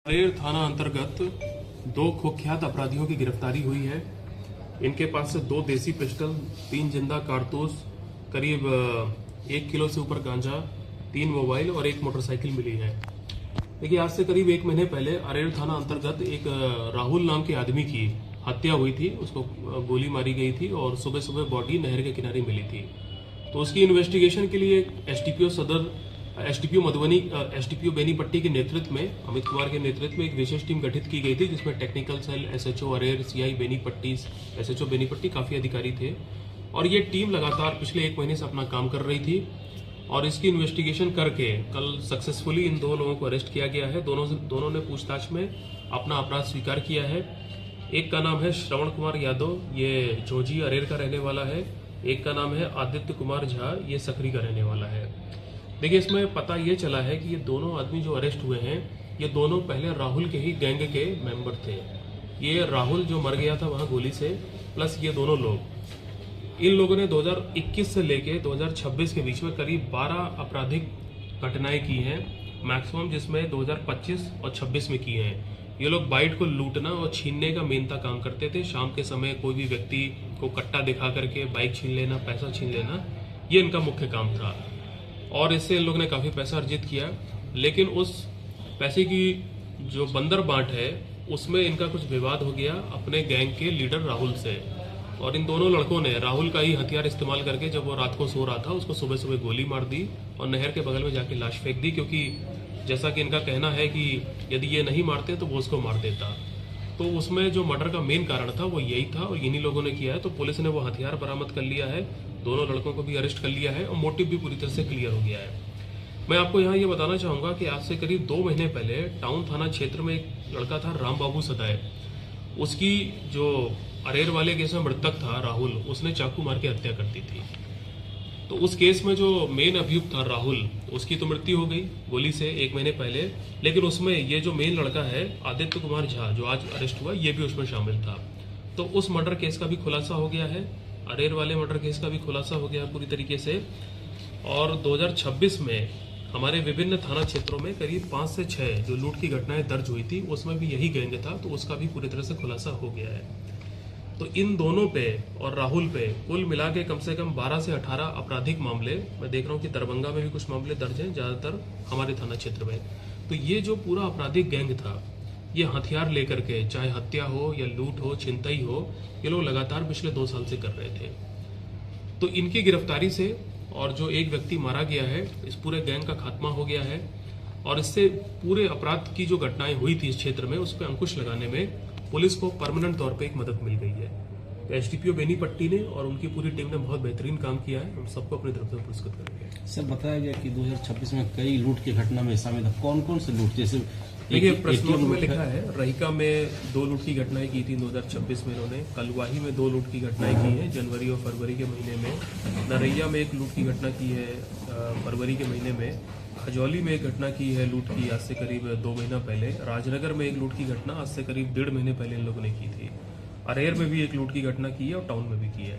अरेर थाना अंतर्गत दो कुख्यात अपराधियों की गिरफ्तारी हुई है। इनके पास से 2 देसी पिस्टल, 3 जिंदा कारतूस, करीब 1 किलो से ऊपर गांजा, 3 मोबाइल और 1 मोटरसाइकिल मिली है। देखिए, आज से करीब 1 महीने पहले अरेर थाना अंतर्गत एक राहुल नाम के आदमी की हत्या हुई थी। उसको गोली मारी गई थी और सुबह सुबह बॉडी नहर के किनारे मिली थी। तो उसकी इन्वेस्टिगेशन के लिए एसडीपीओ मधुबनी, एसडीपीओ बेनीपट्टी के नेतृत्व में, अमित कुमार के नेतृत्व में एक विशेष टीम गठित की गई थी, जिसमें टेक्निकल सेल, एसएचओ अरेर, सीआई बेनीपट्टी, एसएचओ बेनीपट्टी काफी अधिकारी थे। और ये टीम लगातार पिछले 1 महीने से अपना काम कर रही थी और इसकी इन्वेस्टिगेशन करके कल सक्सेसफुली इन 2 लोगों को अरेस्ट किया गया है। दोनों ने पूछताछ में अपना अपराध स्वीकार किया है। एक का नाम है श्रवण कुमार यादव, ये झोजी अरेर का रहने वाला है। एक का नाम है आदित्य कुमार झा, ये सकरी का रहने वाला है। देखिए, इसमें पता ये चला है कि ये दोनों आदमी जो अरेस्ट हुए हैं, ये दोनों पहले राहुल के ही गैंग के मेंबर थे। ये राहुल जो मर गया था वहां गोली से, प्लस ये दोनों लोग, इन लोगों ने 2021 से लेके 2026 के बीच में करीब 12 आपराधिक घटनाएं की हैं, मैक्सिमम जिसमें 2025 और 26 में की हैं। ये लोग बाइट को लूटना और छीनने का मेनता काम करते थे। शाम के समय कोई भी व्यक्ति को कट्टा दिखा करके बाइक छीन लेना, पैसा छीन लेना, ये इनका मुख्य काम था। और इससे इन लोगों ने काफी पैसा अर्जित किया। लेकिन उस पैसे की जो बंदर बांट है, उसमें इनका कुछ विवाद हो गया अपने गैंग के लीडर राहुल से। और इन दोनों लड़कों ने राहुल का ही हथियार इस्तेमाल करके, जब वो रात को सो रहा था, उसको सुबह सुबह गोली मार दी और नहर के बगल में जाके लाश फेंक दी। क्योंकि जैसा कि इनका कहना है कि यदि ये नहीं मारते तो वो उसको मार देता। तो उसमें जो मर्डर का मेन कारण था वो यही था और इन्हीं लोगों ने किया है। तो पुलिस ने वो हथियार बरामद कर लिया है, दोनों लड़कों को भी अरेस्ट कर लिया है और मोटिव भी पूरी तरह से क्लियर हो गया है। मैं आपको यहाँ ये बताना चाहूंगा कि आज से करीब 2 महीने पहले टाउन थाना क्षेत्र में एक लड़का था राम बाबू सदाय। उसकी जो अरेर वाले केस में मृतक था राहुल, उसने चाकू मार के हत्या कर दी थी। तो उस केस में जो मेन अभियुक्त था राहुल, उसकी तो मृत्यु हो गई गोली से 1 महीने पहले। लेकिन उसमें ये जो मेन लड़का है आदित्य कुमार झा, जो आज अरेस्ट हुआ, ये भी उसमें शामिल था। तो उस मर्डर केस का भी खुलासा हो गया है, अरेर वाले मर्डर केस का भी खुलासा हो गया पूरी तरीके से। और 2026 में हमारे विभिन्न थाना क्षेत्रों में करीब 5 से 6 जो लूट की घटनाएं दर्ज हुई थी, उसमें भी यही गैंग था। तो उसका भी पूरी तरह से खुलासा हो गया है। तो इन दोनों पे और राहुल पे कुल मिला के कम से कम 12 से 18 आपराधिक मामले, मैं देख रहा हूँ कि दरभंगा में भी कुछ मामले दर्ज हैं, ज्यादातर हमारे थाना क्षेत्र में। तो ये जो पूरा आपराधिक गैंग था, ये हथियार लेकर के, चाहे हत्या हो या लूट हो, छिनतई हो, ये लोग लगातार पिछले 2 साल से कर रहे थे। तो इनकी गिरफ्तारी से और जो एक व्यक्ति मारा गया है, इस पूरे गैंग का खात्मा हो गया है। और इससे पूरे अपराध की जो घटनाएं हुई थी इस क्षेत्र में, उस पर अंकुश लगाने में पुलिस को परमानेंट तौर पे एक मदद मिल गई है। तो एसडीपीओ बेनीपट्टी ने और उनकी पूरी टीम ने बहुत बेहतरीन काम किया है। हम सबको अपनी तरफ से पुरस्कृत करेंगे। सर, बताया गया कि 2026 में कई लूट की घटना में शामिल है। कौन कौन से लूट? जैसे देखिए, प्रश्नों में लिखा है रहिका में 2 लूट की घटनाएं की थी 2026 में इन्होंने। कलवाही में 2 लूट की घटनाएं की है जनवरी और फरवरी के महीने में। नरैया में 1 लूट की घटना की है फरवरी के महीने में। खजौली में एक घटना की है लूट की, आज से करीब 2 महीना पहले। राजनगर में 1 लूट की घटना आज से करीब 1.5 महीने पहले इन लोगों ने की थी। अरेर में भी 1 लूट की घटना की है और टाउन में भी की है।